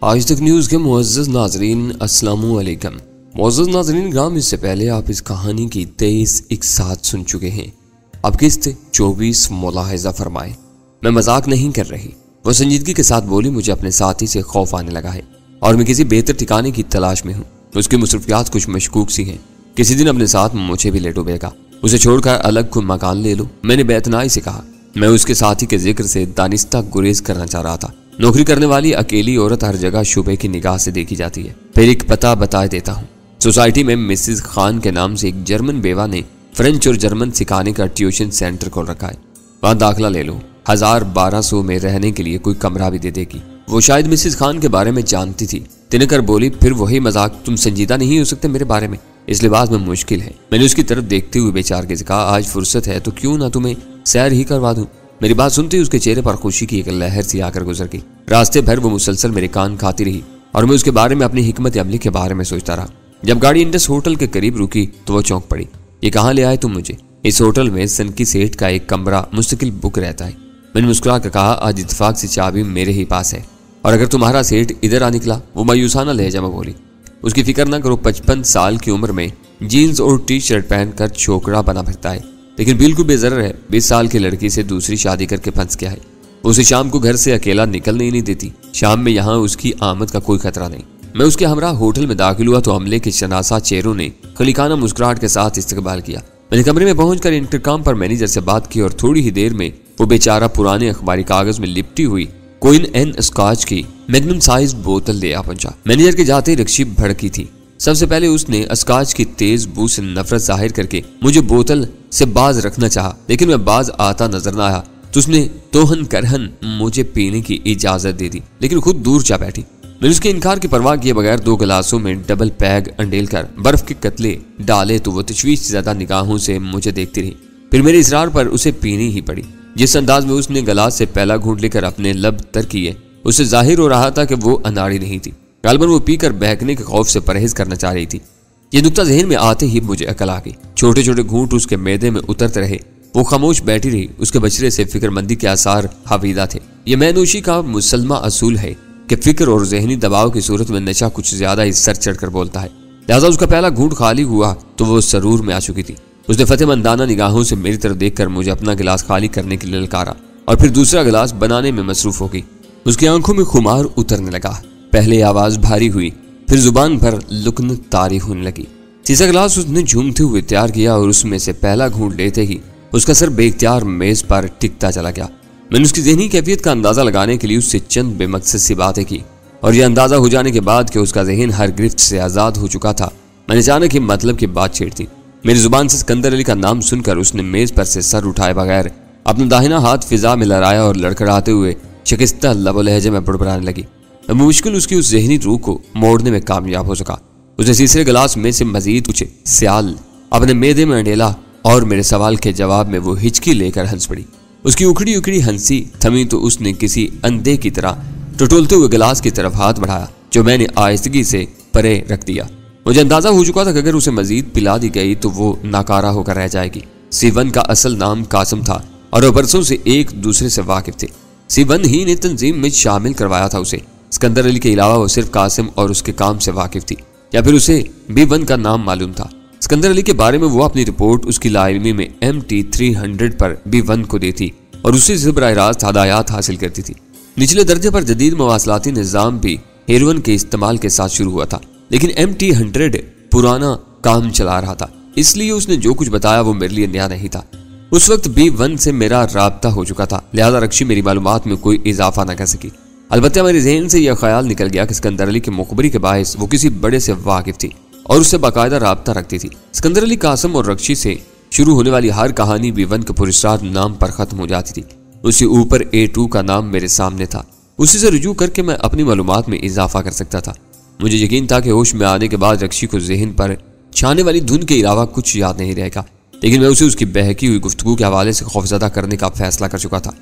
आज तक न्यूज़ के मुअज़्ज़ज़ नाज़रीन अस्सलामु अलैकुम। मुअज़्ज़ज़ नाज़रीन ग्राम, इससे पहले आप इस कहानी की 23 एक साथ सुन चुके हैं। अब किस्त 24 मुलाहिज़ा फरमाए। मैं मजाक नहीं कर रही। वो संजीदगी के साथ बोली, मुझे अपने साथी से खौफ आने लगा है और मैं किसी बेहतर ठिकाने की तलाश में हूँ। उसकी मुसरफियात कुछ मशकूक सी हैं। किसी दिन अपने साथ मुझे भी ले डूबेगा। उसे छोड़कर अलग खुद मकान ले लो। मैंने बेतनाई से कहा। मैं उसके साथी के जिक्र से दानिस्ता गुरेज करना चाह रहा था। नौकरी करने वाली अकेली औरत हर जगह शुबे की निगाह से देखी जाती है। फिर एक पता बताए देता हूँ। सोसाइटी में मिसेस खान के नाम से एक जर्मन बेवा ने फ्रेंच और जर्मन सिखाने का ट्यूशन सेंटर खोल रखा है। वहाँ दाखिला ले लो। 1000-1200 में रहने के लिए कोई कमरा भी दे देगी। वो शायद मिसेस खान के बारे में जानती थी। तिनकर बोली, फिर वही मजाक, तुम संजीदा नहीं हो सकते मेरे बारे में। इस लिबास में मुश्किल है। मैंने उसकी तरफ देखते हुए बेचारगे से कहा, आज फुर्सत है तो क्यों ना तुम्हें सैर ही करवा दूं। मेरी बात सुनते ही उसके चेहरे पर खुशी की एक लहर सी आकर गुजर गई। रास्ते भर वो मुसलसल मेरे कान खाती रही और मैं उसके बारे में, अपनी हिकमत अमली के बारे में सोचता रहा। जब गाड़ी इंडस होटल के करीब रुकी तो वो चौंक पड़ी। ये कहाँ ले आए तुम मुझे? इस होटल में सनकी सेठ का एक कमरा मुस्तकिल बुक रहता है। मैंने मुस्कुरा कर कहा, आज इत्तेफाक से चाबी मेरे ही पास है और अगर तुम्हारा सेठ इधर आ निकला। वो मायूसाना लहजा में बोली, उसकी फिक्र न करो। 55 साल की उम्र में जीन्स और टी शर्ट पहनकर छोकरा बना फिरता है, लेकिन बिल्कुल बेजरर है। 20 साल की लड़की से दूसरी शादी करके फंस गया है। उसे शाम को घर से अकेला निकलने ही नहीं देती। शाम में यहाँ उसकी आमद का कोई खतरा नहीं। मैं उसके हमरा होटल में दाखिल हुआ तो अमले के शनासा चेहरों ने खलीकाना मुस्कुराहट के साथ इस्तकबाल किया। मैंने कमरे में पहुंचकर इंटरकॉम पर मैनेजर से बात की और थोड़ी ही देर में वो बेचारा पुराने अखबारी कागज में लिपटी हुई क्वीन एन स्कॉच की मैग्नम साइज बोतल ले आ पहुंचा। मैनेजर के जाते ही रक्षी भड़की थी। सबसे पहले उसने स्कॉच की तेज बू से नफरत जाहिर करके मुझे बोतल से बाज रखना चाहा, लेकिन मैं बाज आता नजर न आया तो उसने तोहन करहन मुझे पीने की इजाजत दे दी, लेकिन खुद दूर जा बैठी। मैंने उसके इनकार की परवाह किए बगैर 2 गिलासों में डबल पैग अंडेल कर बर्फ के कतले डाले तो वो तशवीश से ज्यादा निगाहों से मुझे देखती रही। फिर मेरे इसरार पर उसे पीनी ही पड़ी। जिस अंदाज में उसने गिलास से पहला घूंट लेकर अपने लब तर किए, उससे जाहिर हो रहा था कि वो अनाड़ी नहीं थी। गालबन वो पीकर बहकने के खौफ से परहेज करना चाह रही थी। ये नुक्ता जहन में आते ही मुझे अकल आ गई। छोटे छोटे घूंट उसके मैदे में उतरते रहे। वो खामोश बैठी रही। उसके बचरे से फिक्रमंदी के आसार हावीदा थे। ये मैनोशी का मुसलमा असूल है कि फिक्र और जहनी दबाव की सूरत में नशा कुछ ज्यादा ही सर चढ़कर बोलता है। लिहाजा उसका पहला घूंट खाली हुआ तो वो सरूर में आ चुकी थी। उसने फतेहमंदाना निगाहों से मेरी तरफ देखकर मुझे अपना गिलास खाली करने के लिए ललकारा और फिर दूसरा गिलास बनाने में मसरूफ हो गई। उसकी आंखों में खुमार उतरने लगा। पहले आवाज भारी हुई, फिर जुबान पर लुकन तारी होने लगी। तीसरा गिलास उसने झूमते हुए तैयार किया और उसमें से पहला घूंट लेते ही उसका सर बेख्तियार मेज पर टिकता चला गया। मैंने उसकी ज़हनी कैफियत का अंदाजा लगाने के लिए उससे चंद बेमकसद सी बातें की और यह अंदाजा हो जाने के बाद कि उसका जहन हर गिरफ्त से आज़ाद हो चुका था, मैंने अचानक ही मतलब की बात छेड़ दी। मेरी जुबान से सिकंदर अली का नाम सुनकर उसने मेज पर से सर उठाए बगैर अपना दाहिना हाथ फिजा में लहराया और लड़खड़ाते हुए शिकस्ता लबो लहजे में बुड़बुड़ाने लगी। मुश्किल उसकी उस जहनी रूह को मोड़ने में कामयाब हो सका। उसने तीसरे गिलास में से मजीद कुछ सियाल अपने मेदे में अंडेला और मेरे सवाल के जवाब में वो हिचकी लेकर हंस पड़ी। उसकी उखड़ी उखड़ी हंसी थमी तो उसने किसी अंधे की तरह टटोलते हुए गिलास की तरफ हाथ बढ़ाया, जो मैंने आहिस्तगी से परे रख दिया। मुझे अंदाजा हो चुका था कि अगर उसे मजीद पिला दी गई तो वो नाकारा होकर रह जाएगी। सीवन का असल नाम कासिम था और वो बरसों से एक दूसरे से वाकिफ थे। सीवन ही ने तंजीम में शामिल करवाया था उसे। सिकंदर अली के अलावा वो सिर्फ कासिम और उसके काम से वाकिफ थी, या फिर उसे B1 का नाम मालूम था। सिकंदर अली के बारे में वो अपनी रिपोर्ट उसकी लाइल्मी में MT 300 पर B1 को देती और उसी से बराह रास्त हदायत हासिल करती थी। निचले दर्जे पर जदीद मवासलाती निज़ाम भी हेरोइन के इस्तेमाल के साथ शुरू हुआ था, लेकिन MT 100 पुराना काम चला रहा था, इसलिए उसने जो कुछ बताया वो मेरे लिए नया नहीं था। उस वक्त B1 से मेरा राब्ता हो चुका था, लिहाजा रक्षी मेरी मालूमात में कोई इजाफा न कर सकी। अलबत्ता मेरे जहन से यह ख्याल निकल गया कि सिकंदर अली के मुखबरी के बायस वो किसी बड़े से वाकिफ थी और उससे बाकायदा राब्ता रखती थी। सिकंदर अली कासिम और रक्षी से शुरू होने वाली हर कहानी B1 के पुरस्कार नाम पर खत्म हो जाती थी। उससे ऊपर A2 का नाम मेरे सामने था। उसी से रुजू करके मैं अपनी मालूमात में इजाफा कर सकता था। मुझे यकीन था कि होश में आने के बाद रक्षी को जहन पर छाने वाली धुन के अलावा कुछ याद नहीं रहेगा, लेकिन मैं उसे उसकी बहकी हुई गुफ्तगू के हवाले से खौफजदा करने का फैसला कर चुका था।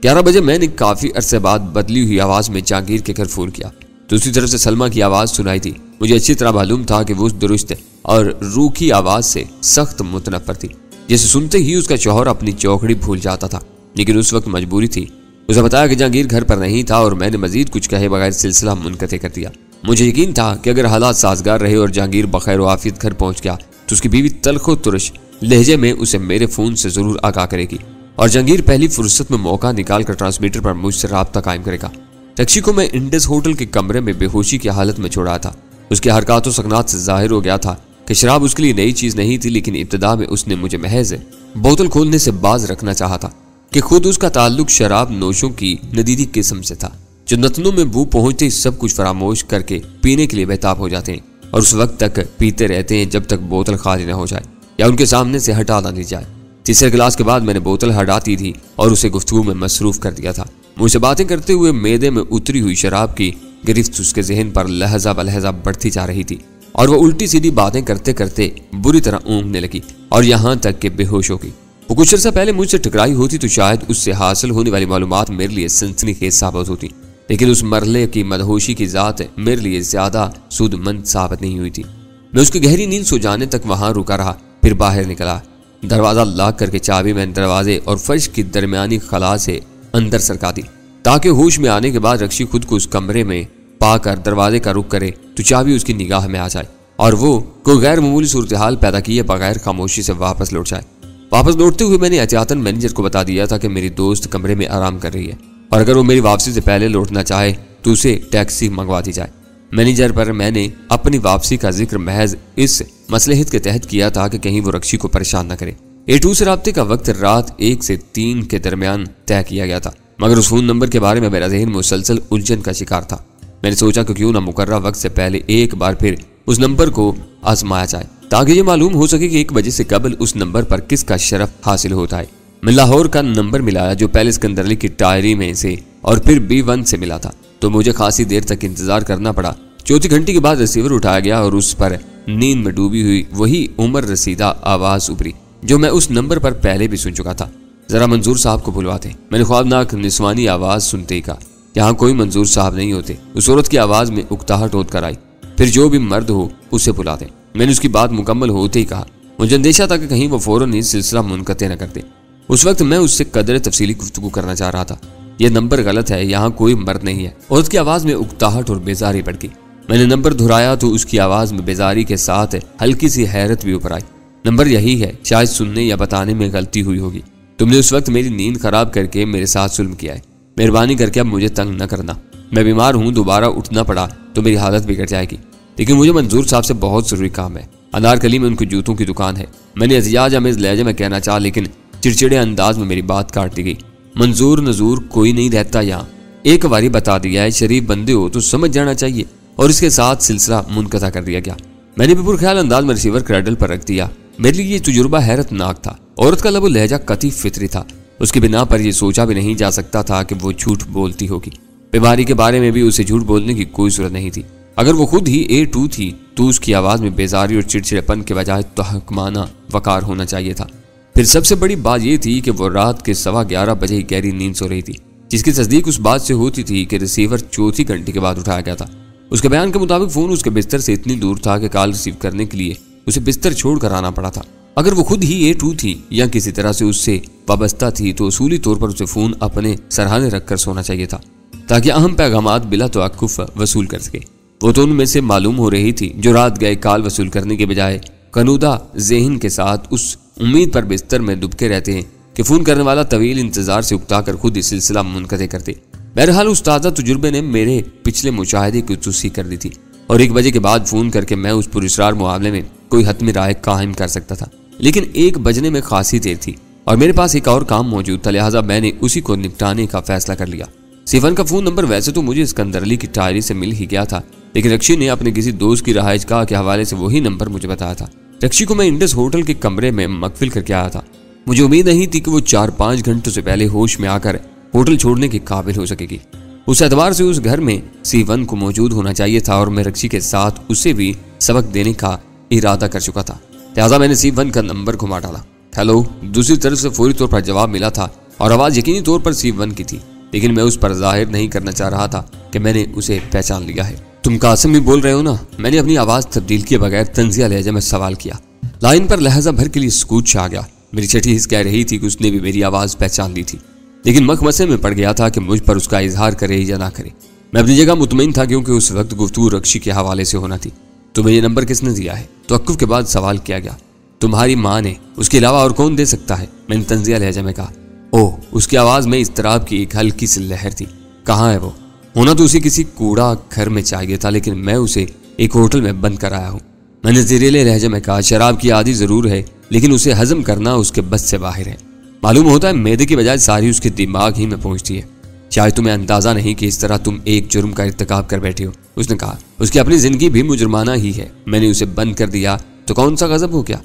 11 बजे मैंने काफी अरसे बाद बदली हुई आवाज में जहांगीर के घर फोन किया। दूसरी तरफ से सलमा की आवाज सुनाई थी। मुझे अच्छी तरह मालूम था कि वो उस दुरुस्त और रूखी आवाज से सख्त मुतनफ्फर थी, जिसे सुनते ही उसका शौहर अपनी चौकड़ी भूल जाता था, लेकिन उस वक्त मजबूरी थी उसे बताया कि जहांगीर घर पर नहीं था और मैंने मजीद कुछ कहे बगैर सिलसिला मुनक़ते कर दिया। मुझे यकीन था कि अगर हालात साजगार रहे और जहांगीर बखैर व आफियत घर पहुंच गया तो उसकी बीवी तल्खो तुरश लहजे में उसे मेरे फ़ोन से ज़रूर आगाह करेगी और जहांगीर पहली फुर्सत में मौका निकालकर ट्रांसमीटर पर मुझसे राब्ता कायम करेगा। रक्षी को मैं इंडस होटल के कमरे में बेहोशी की हालत में छोड़ा था। उसके हरकत सकनात से जाहिर हो गया था कि शराब उसके लिए नई चीज़ नहीं थी, लेकिन इब्तिदा में उसने मुझे महज बोतल खोलने से बाज रखना चाहा था कि खुद उसका ताल्लुक शराब नोशों की नदीदी किस्म से था जो नतनों में बू पहुंचते ही सब कुछ फरामोश करके पीने के लिए बेताब हो जाते हैं और उस वक्त तक पीते रहते हैं जब तक बोतल खाली न हो जाए या उनके सामने से हटा ना दी जाए। तीसरे गिलास के बाद मैंने बोतल हटाती थी और उसे गुफ्तगू में मसरूफ कर दिया था। मुझसे बातें करते हुए मेदे में उतरी हुई शराब की गिरफ्त उसके जहन पर लहजा बलहजा बढ़ती जा रही थी और वह उल्टी सीधी बातें करते करते बुरी तरह ऊँघने लगी और यहाँ तक कि बेहोश हो गई। वो कुछ अर्सा पहले मुझसे टकराई होती तो शायद उससे हासिल होने वाली मालूमात मेरे लिए सनसनीखेज साबित होती, लेकिन उस मरले की मदहोशी की ज़ात मेरे लिए ज्यादा सूदमंद साबित नहीं हुई थी। मैं उसकी गहरी नींद सो जाने तक वहां रुका रहा, फिर बाहर निकला। दरवाजा लॉक करके चाबी मैंने दरवाजे और फर्श की दरमियानी खला से अंदर सरका दी ताकि होश में आने के बाद रक्षी खुद को उस कमरे में पाकर दरवाजे का रुख करे तो चाबी उसकी निगाह में आ जाए और वो कोई गैर मामूली सूरत हाल पैदा किए बगैर खामोशी से वापस लौट जाए। वापस लौटते हुए मैंने एहतियातन मैनेजर को बता दिया था कि मेरी दोस्त कमरे में आराम कर रही है और अगर वो मेरी वापसी से पहले लौटना चाहे तो उसे टैक्सी मंगवा दी जाए। मैनेजर पर मैंने अपनी वापसी का जिक्र महज इस मसलहत के तहत किया था कि कहीं वो रक्षी को परेशान न करे। A2 से राब्ते का वक्त रात 1 से 3 के दरमियान तय किया गया था, मगर उस फोन नंबर के बारे में मेरा ज़हन मुसलसल उलझन का शिकार था। मैंने सोचा कि क्यों ना मुकर्रर वक्त से पहले एक बार फिर उस नंबर को आजमाया जाए ताकि ये मालूम हो सके कि 1 बजे से कबल उस नंबर पर किसका शरफ हासिल होता है। मैं लाहौर का नंबर मिलाया जो पहले सिकंदरली की टायरी में से और फिर B1 से मिला था, तो मुझे खासी देर तक इंतजार करना पड़ा। चौथी घंटे के बाद रिसीवर उठाया गया और उस पर नींद में डूबी हुई वही उमर रसीदा आवाज उभरी जो मैं उस नंबर पर पहले भी सुन चुका था। जरा मंजूर साहब को बुलवाते। मैंने ख्वाबनाक निस्वानी आवाज सुनते ही कहा, यहाँ कोई मंजूर साहब नहीं होते। उस औरत की आवाज में उकताहट होत कर आई, फिर जो भी मर्द हो उसे बुलाते। मैंने उसकी बात मुकम्मल होते ही कहा, मुझे अंदेशा था कि कहीं वो फौरन ही सिलसिला मुनक़ते न करते। उस वक्त मैं उससे कदर तफसीली गुफ्तगू करना चाह रहा था। यह नंबर गलत है, यहाँ कोई मर्द नहीं है। औरत की आवाज में उकताहट और बेजारी बढ़ गई। मैंने नंबर दोहराया तो उसकी आवाज में बेजारी के साथ हल्की सी हैरत भी ऊपर आई। नंबर यही है, शायद सुनने या बताने में गलती हुई होगी। तुमने उस वक्त मेरी नींद खराब करके मेरे साथ जुल्म किया है। मेहरबानी करके अब मुझे तंग न करना। मैं बीमार हूँ, दोबारा उठना पड़ा तो मेरी हालत बिगड़ जाएगी, लेकिन मुझे मंजूर साहब से बहुत जरूरी काम है। अनारकली में उनकी जूतों की दुकान है। मैंने एहतियाज अमेज़ लहजे में कहना चाहा, लेकिन चिड़चिड़े अंदाज में मेरी बात काट दी गई। मंजूर नजूर कोई नहीं रहता यहाँ, एक बारी बता दिया है, शरीफ बंदे हो तो समझ जाना चाहिए। और इसके साथ सिलसिला मुनक़ता कर दिया गया। मैंने भी पुरख्याल अंदाज में रिसीवर क्रैडल पर रख दिया। मेरे लिए ये तजुर्बा हैरतनाक था। औरत का लबो लहजा कती फितरी था। उसकी बिना पर यह सोचा भी नहीं जा सकता था कि वो झूठ बोलती होगी। बीमारी के बारे में भी उसे झूठ बोलने की कोई जरूरत नहीं थी। अगर वो खुद ही A2 थी तो उसकी आवाज में बेजारी और चिड़चिड़ेपन के बजाय तहकमाना वकार होना चाहिए था। फिर सबसे बड़ी बात यह थी कि वो रात के 11:15 बजे ही गहरी नींद सो रही थी, जिसकी तस्दीक उस बात से होती थी कि रिसीवर चौथी घंटे के बाद उठाया गया था। उसके बयान के मुताबिक फोन उसके बिस्तर से इतनी दूर था कि कॉल रिसीव करने के लिए उसे बिस्तर छोड़कर आना पड़ा था। अगर वो खुद ही A2 थी या किसी तरह से उससे वाबस्ता थी तो उसूली तौर पर उसे फोन अपने सरहाने रखकर सोना चाहिए था ताकि अहम पैगामात बिला तवक्कुफ वसूल कर सके। वो तो उनमें से मालूम हो रही थी जो रात गए कॉल वसूल करने के बजाय कनूदा ज़हन के साथ उस उम्मीद पर बिस्तर में दुबके रहते हैं कि फोन करने वाला तवील इंतजार से उकताकर खुद ही सिलसिला मुनक़ते करते। बहरहाल उस ताज़ा तजुर्बे ने मेरे पिछले मुशाहिदे की तस्दीक कर दी थी और 1 बजे के बाद फोन करके मैं उस पुरस्कार मामले में कोई हतमी राय कायम कर सकता था। लेकिन 1 बजने में खासी देर थी और मेरे पास एक और काम मौजूद था, लिहाजा मैंने उसी को निपटाने का फैसला कर लिया। सिफन का फोन नंबर वैसे तो मुझे सिकंदरली की टायरी से मिल ही गया था, लेकिन रक्षी ने अपने किसी दोस्त की रहायशगाह के हवाले से वही नंबर मुझे बताया था। रक्षी को मैं इंडस होटल के कमरे में मकफिल करके आया था। मुझे उम्मीद नहीं थी कि वो 4-5 घंटों से पहले होश में आकर होटल छोड़ने के काबिल हो सकेगी। उस एतबार से उस घर में C1 को मौजूद होना चाहिए था और मैं रक्षी के साथ उसे भी सबक देने का इरादा कर चुका था। लिहाजा मैंने C1 का नंबर घुमा डाला। हेलो। दूसरी तरफ से फौरी तौर पर जवाब मिला था और आवाज यकीनी तौर पर C1 की थी, लेकिन मैं उस पर जाहिर नहीं करना चाह रहा था कि मैंने उसे पहचान लिया है। तुम कासिम ही बोल रहे हो ना? मैंने अपनी आवाज तब्दील किए बगैर तंजिया लहजे में सवाल किया। लाइन पर लहजा भर के लिए सुकूत छा गया। मेरी छठी हिस्स कह रही थी कि उसने भी मेरी आवाज पहचान ली थी। लेकिन मखमसे में पड़ गया था कि मुझ पर उसका इजहार करे या ना करे। मैं अपनी जगह मुतमईन था क्योंकि उस वक्त गुफ्तगू रक्षी के हवाले से होना थी। तुम्हें ये नंबर किसने दिया है? तवक्कुफ के बाद सवाल किया गया। तुम्हारी माँ ने, उसके अलावा और कौन दे सकता है? मैंने तंजिया लहजा में कहा। ओह, उसकी आवाज में इस्तराब की एक हल्की सी लहर थी। कहाँ है वो? होना तो उसे किसी कूड़ा घर में चाहिए था, लेकिन मैं उसे एक होटल में बंद कर आया हूँ। मैंने ज़हरीले लहजे में कहा। शराब की आदि जरूर है, लेकिन उसे हजम करना उसके बस से बाहर है। मालूम होता है मैदे की बजाय सारी उसके दिमाग ही में पहुंचती है। शायद तुम्हें अंदाजा नहीं कि इस तरह तुम एक जुर्म का इर्तिकाब कर बैठे हो, उसने कहा। उसकी अपनी जिंदगी भी मुजरमाना ही है। मैंने उसे बंद कर दिया तो कौन सा गजब हो गया?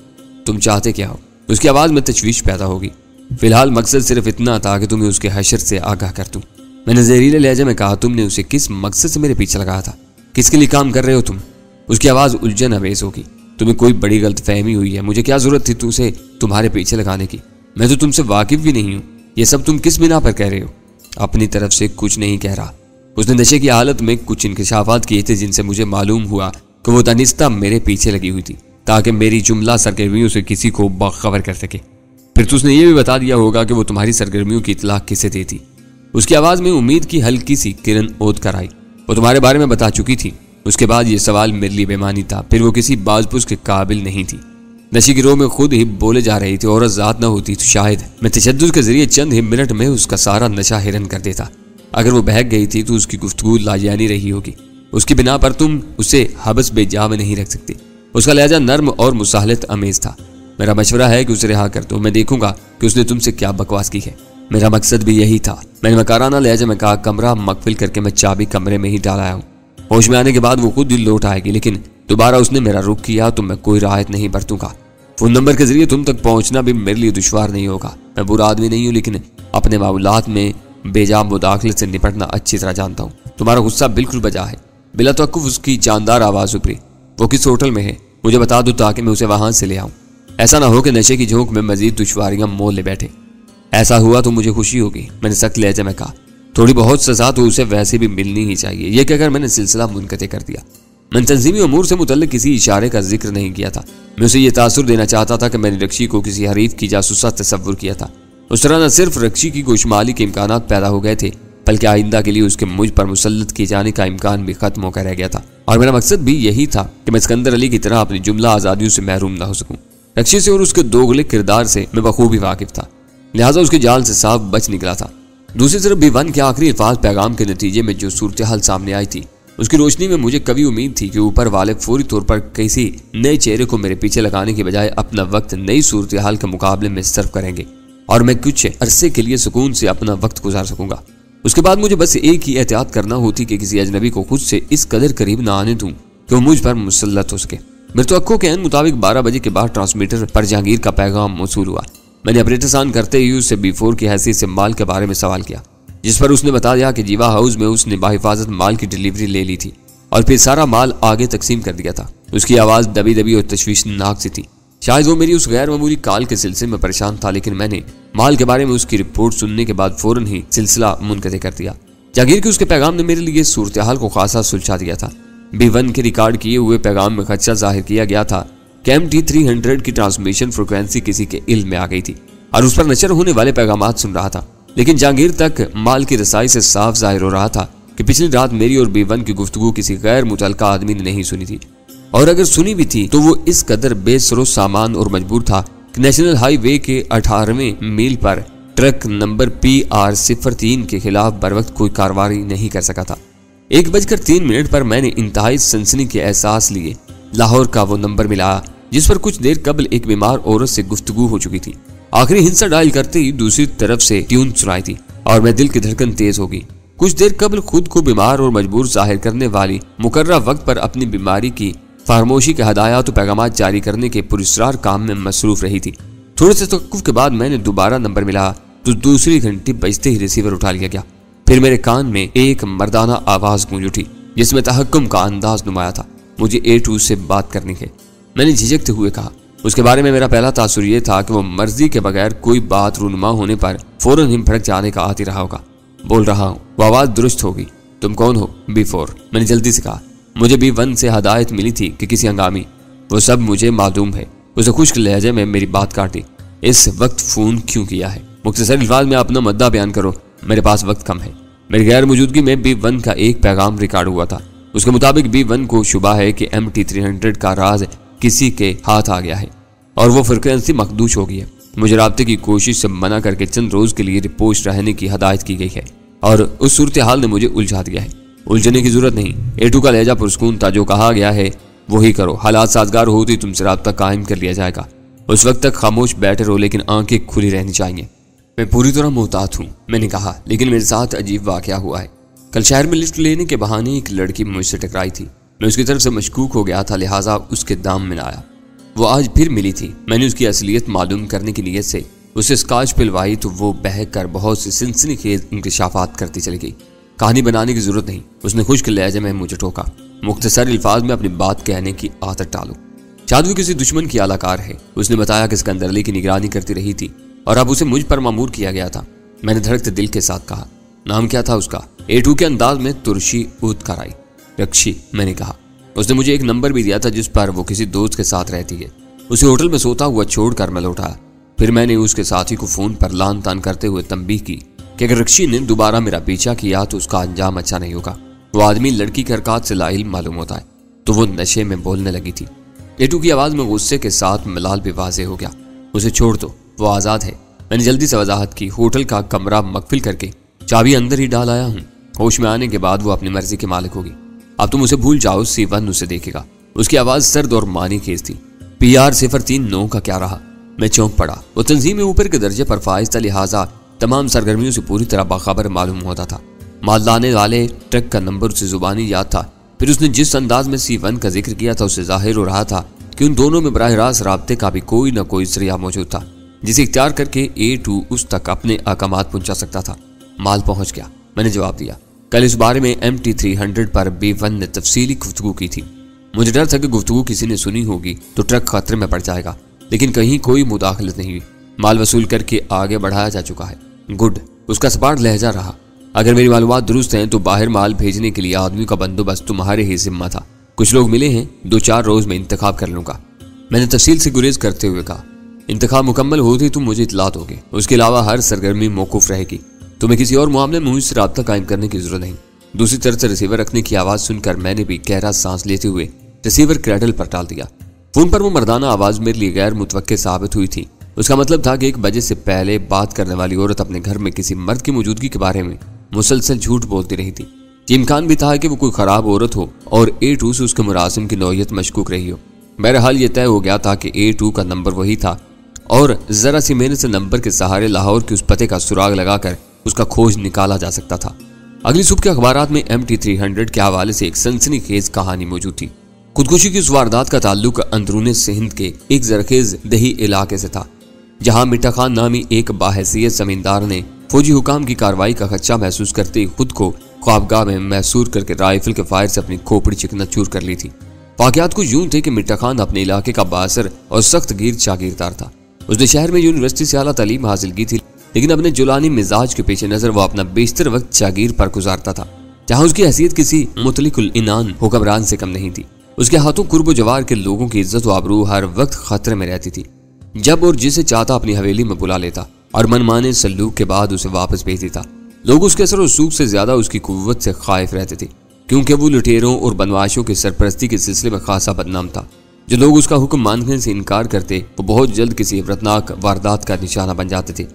तुम चाहते क्या हो? उसकी आवाज में तशवीश पैदा होगी। फिलहाल मकसद सिर्फ इतना था कि तुम्हें उसके हशर से आगाह कर दूं। मैंने जहरीले लहजे में कहा। तुमने उसे किस मकसद से मेरे पीछे लगाया था? किसके लिए काम कर रहे हो तुम? उसकी आवाज उलझन अवेज होगी। तुम्हें कोई बड़ी गलतफहमी हुई है। मुझे क्या जरूरत थी तुझे तुम्हारे पीछे लगाने की? मैं तो तुमसे वाकिफ भी नहीं हूँ। ये सब तुम किस बिना पर कह रहे हो? अपनी तरफ से कुछ नहीं कह रहा। उसने नशे की हालत में कुछ इंकशाफात किए थे जिनसे मुझे मालूम हुआ कि वो तनिस्ता मेरे पीछे लगी हुई थी ताकि मेरी जुमला सरगर्मियों से किसी को बाखबर कर सके। फिर तो उसने ये भी बता दिया होगा कि वो तुम्हारी सरगर्मियों की इतला किसे देती। उसकी आवाज में उम्मीद की हल्की सी किरण ओद कर आई। वो तुम्हारे बारे में बता चुकी थी। उसके बाद ये सवाल मेरे लिए बेमानी था। फिर वो किसी बाजपुस के काबिल नहीं थी। नशे की रोह में खुद ही बोले जा रही थी। औरत जात न होती तो शायद मैं तशद्दुद के जरिए चंद ही मिनट में उसका सारा नशा हिरन कर देता। अगर वो बहक गई थी तो उसकी गुफ्तगू लाजानी रही होगी। उसकी बिना पर तुम उसे हबस बेजा में नहीं रख सकती। उसका लहजा नर्म और मुसाहलत अमेज था। मेरा मशवरा है कि उसे रिहा कर दो। मैं देखूंगा कि उसने तुमसे क्या बकवास की है। मेरा मकसद भी यही था। मैंने मकाराना लहजे में कहा। कमरा मकफिल करके मैं चाबी कमरे में ही डाल आया हूँ। होश में आने के बाद वो खुद ही लौट आएगी, लेकिन दोबारा उसने मेरा रुख किया तो मैं कोई राहत नहीं बरतूंगा। फोन नंबर के जरिए तुम तक पहुंचना भी मेरे लिए दुश्वार नहीं होगा। मैं बुरा आदमी नहीं हूँ, लेकिन अपने मामलात में बेजा मुदाखलत से निपटना अच्छी तरह जानता हूँ। तुम्हारा गुस्सा बिल्कुल बजा है। बिला तवक्कुफ उसकी जानदार आवाज उभरी। वो किस होटल में है? मुझे बता दो ताकि मैं उसे वहां से ले आऊं। ऐसा ना हो कि नशे की झोंक में मजीद दुश्वारियां मोल ले बैठे। ऐसा हुआ तो मुझे खुशी होगी, मैंने सख्त लहजे में कहा। थोड़ी बहुत सजा तो उसे वैसे भी मिलनी ही चाहिए। यह कहकर मैंने सिलसिला मुनक़ते कर दिया। मैंने तंजीमी अमूर से मुतल्लिक किसी इशारे का जिक्र नहीं किया था। मैं उसे यह तासुर देना चाहता था कि मैंने रक्षी को किसी हरीफ की जासूसा तस्वुर किया था। उस तरह न सिर्फ रक्षी की गोशमाली के इम्कानात पैदा हो गए थे, बल्कि आइंदा के लिए उसके मुझ पर मुसल्लत किए जाने का इम्कान भी खत्म होकर रह गया था। और मेरा मकसद भी यही था कि मैं सिकंदर अली की तरह अपनी जुमला आज़ादियों से महरूम न हो सकूं। रक्षी से और उसके दोगले किरदार से मैं बखूबी वाकिफ था, लिहाजा उसके जाल से साफ बच निकला था। दूसरी तरफ B1 के आखिरी अल्फाज पैगाम के नतीजे में जो सूरत हाल सामने आई थी, उसकी रोशनी में मुझे कभी उम्मीद थी कि ऊपर वाले फौरी तौर पर किसी नए चेहरे को मेरे पीछे लगाने के बजाय अपना वक्त नई सूरत हाल के मुकाबले में सर्व करेंगे और मैं कुछ अरसे के लिए सुकून से अपना वक्त गुजार सकूंगा। उसके बाद मुझे बस एक ही एहतियात करना होती कि किसी अजनबी को खुद से इस कदर करीब न आने दूं कि वो मुझ पर मुसल्लत हो सके। मेरे तवक्को के मुताबिक 12 बजे के बाद ट्रांसमीटर पर जहांगीर का पैगाम मौसूल हुआ। मैंने ऑपरेटर ऑन करते ही उससे B4 की हैसियत से माल के बारे में सवाल किया, जिस पर उसने बता दिया कि जीवा हाउस में उसने बाहिफाजत माल की डिलीवरी ले ली थी और फिर सारा माल आगे तकसीम कर दिया था। उसकी आवाज़ दबी दबी और तशवीशनाक सी थी। शायद वो मेरी उस गैर मामूली कॉल के सिलसिले में परेशान था, लेकिन मैंने माल के बारे में उसकी रिपोर्ट सुनने के बाद फौरन ही सिलसिला मुनक़ते कर दिया। जहांगीर के उसके पैगाम ने मेरे लिए सूरत हाल को खासा सुलझा दिया था। B1 के रिकॉर्ड किए हुए पैगाम में खदशा जाहिर किया गया था कि MT300 की ट्रांसमिशन फ्रिक्वेंसी किसी के इल्म में आ गई थी और उस पर नशर होने वाले पैगाम सुन रहा था। लेकिन जहांगीर तक माल की रसाई से साफ जाहिर हो रहा था कि पिछली रात मेरी और B1 की गुफ्तगू किसी गैर मुतल्लिका आदमी ने नहीं सुनी थी, और अगर सुनी भी थी तो वो इस कदर बेसरो सामान और मजबूर था कि नेशनल हाईवे के 18वें मील पर ट्रक नंबर PR03 के खिलाफ बर वक्त कोई कार्रवाई नहीं कर सका था। 1:03 पर मैंने इंतहाई सनसनी के एहसास लिए। लाहौर का वो नंबर मिला जिस पर कुछ देर कबल एक बीमार औरत से गुफ्तगू हो चुकी थी। आखिरी हिंसा डायल करते ही दूसरी तरफ से ट्यून सुनाई थी और मैं दिल की धड़कन तेज हो गई। कुछ देर कबल खुद को बीमार और मजबूर जाहिर करने वाली मुकर्रर वक्त पर अपनी बीमारी की फारमोशी के हदायत और पैगामात जारी करने के पुरस्कार काम में मसरूफ रही थी। थोड़े से तवक्कुफ के बाद मैंने दोबारा नंबर मिला तो दूसरी घंटी बजते ही रिसीवर उठा लिया गया। फिर मेरे कान में एक मर्दाना आवाज गूंज उठी जिसमें तहक्कुम का अंदाज नुमाया था। मुझे A2 से बात करनी है, मैंने झिझकते हुए कहा। उसके बारे में मेरा पहला तासुर यह था कि वो मर्जी के बगैर कोई बात रूनुमा होने पर फौरन ही भड़क जाने का आती रहा होगा। बोल रहा हूँ, वो आवाज दुरुस्त होगी। तुम कौन हो? B4, मैंने जल्दी से कहा। मुझे B1 से हदायत मिली थी कि किसी हंगामी, वो सब मुझे मालूम है। उसे खुश्क लहजे में मेरी बात काटी। इस वक्त फोन क्यों किया है? मुख्तसर अल्फाज में अपना मुद्दा बयान करो, मेरे पास वक्त कम है। मेरी गैर मौजूदगी में B1 का एक पैगाम रिकॉर्ड हुआ था। उसके मुताबिक B1 को शुबा है कि MT300 का राज किसी के हाथ आ गया है और वो फ्रीक्वेंसी मखदूश हो गई है। मुझे राब्ते की कोशिश से मना करके चंद रोज के लिए रिपोर्ट रहने की हदायत की गई है और उस सूरत हाल ने मुझे उलझा दिया है। उलझने की जरूरत नहीं, A2 का लहजा पुरस्कून था, जो कहा गया है वही करो। हालात साजगार होती तुमसे राब्ता कायम कर लिया जाएगा। उस वक्त तक खामोश बैठे रहो, लेकिन आंखें खुली रहनी चाहिए। मैं पूरी तरह मोहतात हूँ, मैंने कहा, लेकिन मेरे साथ अजीब वाकया हुआ है। कल शहर में लिफ्ट लेने के बहाने एक लड़की मुझसे टकराई थी। मैं उसकी तरफ से मशकूक हो गया था, लिहाजा उसके दाम में आया। वो आज फिर मिली थी। मैंने उसकी असलियत मालूम करने की नीयत से उसे स्कॉच पिलवाई तो वो बहक कर बहुत सी सनसनीखेज इंकशाफात करती चली गई। कहानी बनाने की जरूरत नहीं, उसने खुश्क लहजे में मुझे टोका। मुख्तसर अल्फाज में अपनी बात कहने की आदत डालो। शायद वो किसी दुश्मन की आलाकार है। उसने बताया कि सिकंदर अली की निगरानी करती रही थी और अब उसे मुझ पर मामूर किया गया था। मैंने धड़कते दिल के साथ कहा, नाम क्या था उसका? A2 के अंदाज में तुर्शी उदकराई। रक्षी, मैंने कहा। उसने मुझे एक नंबर भी दिया था जिस पर वो किसी दोस्त के साथ रहती है। उसे होटल में सोता हुआ छोड़कर मैं लौटा। फिर मैंने उसके साथी को फोन पर लान तान करते हुए तंबीह की कि अगर रक्षी ने दोबारा मेरा पीछा किया तो उसका अंजाम अच्छा नहीं होगा। वो आदमी लड़की के हरकत से लाइल मालूम होता है। तो वो नशे में बोलने लगी थी। A2 की आवाज में गुस्से के साथ मलाल भी वाज़ेह हो गया। उसे छोड़ दो, वो आज़ाद है। मैंने जल्दी से वजाहत की। होटल का कमरा मकफिल करके चाबी अंदर ही डाल आया हूँ। होश में आने के बाद वो अपनी मर्जी के मालिक होगी। अब तुम उसे भूल जाओ, C1 उसे देखेगा। उसकी आवाज सर्द और मानी खेज थी। PR 039 का क्या रहा? मैं चौंक पड़ा। वो तंजीम में ऊपर के दर्जे पर फाइज था, लिहाजा तमाम सरगर्मियों से पूरी तरह बाखबर मालूम होता था। माल लाने वाले ट्रक का नंबर उसे जुबानी याद था। फिर उसने जिस अंदाज में C1 का जिक्र किया था, उससे जाहिर हो रहा था कि उन दोनों में बराह रास्त राब्ते का भी कोई न कोई जरिया मौजूद था, जिसे इख्तियार करके A2 उस तक अपने अहकामात पहुंचा सकता था। माल पहुंच गया, मैंने जवाब दिया। कल इस बारे में MT300 पर B1 ने तफसीली गुफ्तगू की थी। मुझे डर था कि गुफ्तगू किसी ने सुनी होगी तो ट्रक खतरे में पड़ जाएगा, लेकिन कहीं कोई मुदाखलत नहीं हुई। माल वसूल करके आगे बढ़ाया जा चुका है। गुड, उसका सपाट लहजा रहा। अगर मेरी मालूमात दुरुस्त हैं तो बाहर माल भेजने के लिए आदमी का बंदोबस्त तुम्हारे ही जिम्मा था। कुछ लोग मिले हैं, 2-4 रोज में इंतखाब कर लूंगा। मैंने तफसील से गुरेज करते हुए कहा, इंतखाब मुकम्मल होती तुम मुझे इतला दोगे। उसके अलावा हर सरगर्मी मौकूफ रहेगी। तुम्हें किसी और मामले में मुझसे राब्ता कायम करने की जरूरत नहीं। दूसरी तरफ से रिसीवर रखने की आवाज सुनकर मैंने भी गहरा सांस लेते हुए रिसीवर क्रैडल पर डाल दिया। फोन पर वो मर्दाना आवाज मेरे लिए गैर मुतवक्के साबित हुई थी। उसका मतलब था कि 1 बजे से पहले बात करने वाली औरत अपने घर में किसी मर्द की मौजूदगी के बारे में मुसलसल झूठ बोलती रही थी। ये इम्कान भी था कि वो कोई खराब औरत हो और A2 से उसके मुरासिम की नौयत मशकूक रही हो। बहरहाल ये तय हो गया था कि A2 का नंबर वही था और जरा सी मेहनत से नंबर के सहारे लाहौर के उस पते का सुराग लगाकर उसका खोज निकाला जा सकता था। अगली सुबह के अखबारात में MT300 के हवाले से एक सनसनीखेज कहानी मौजूद थी। खुदकुशी की उस वारदात का ताल्लुक अंदरूनी सिंध के एक जरखेज दही इलाके से था, जहां मिट्टा खान नामी एक बाहैसियत जमींदार ने फौजी हुकाम की कार्रवाई का खदशा महसूस करते खुद को ख्वाबगाह में महसूर करके राइफल के फायर से अपनी खोपड़ी चिकनाचूर कर ली थी। वाकयात कुछ यूं थे कि मिट्टा खान अपने इलाके का बासर और सख्त गिर शागिरदार था। उसने शहर में यूनिवर्सिटी से आला तालीम हासिल की थी, लेकिन अपने जुलानी मिजाज के पीछे नजर वो अपना बेशतर वक्त जागीर पर गुजारता था, जहां उसकी हैसियत किसी मुतलिकुल इनान हुक्मरान से कम नहीं थी। उसके हाथों कुर्ब जवार के लोगों की इज्जत व आबरू हर वक्त खतरे में रहती थी। जब और जिसे चाहता अपनी हवेली में बुला लेता और मनमाने सल्लूक के बाद उसे वापस भेज देता। लोग उसके असर और सूख से ज्यादा उसकी कुव्वत से खाइफ रहते थे, क्योंकि वो लुटेरों और बनवाशों की सरपरस्ती के सिलसिले में खासा बदनाम था। जो लोग उसका हुक्म मानने से इनकार करते वो बहुत जल्द किसी इबरतनाक वारदात का निशाना बन जाते थे।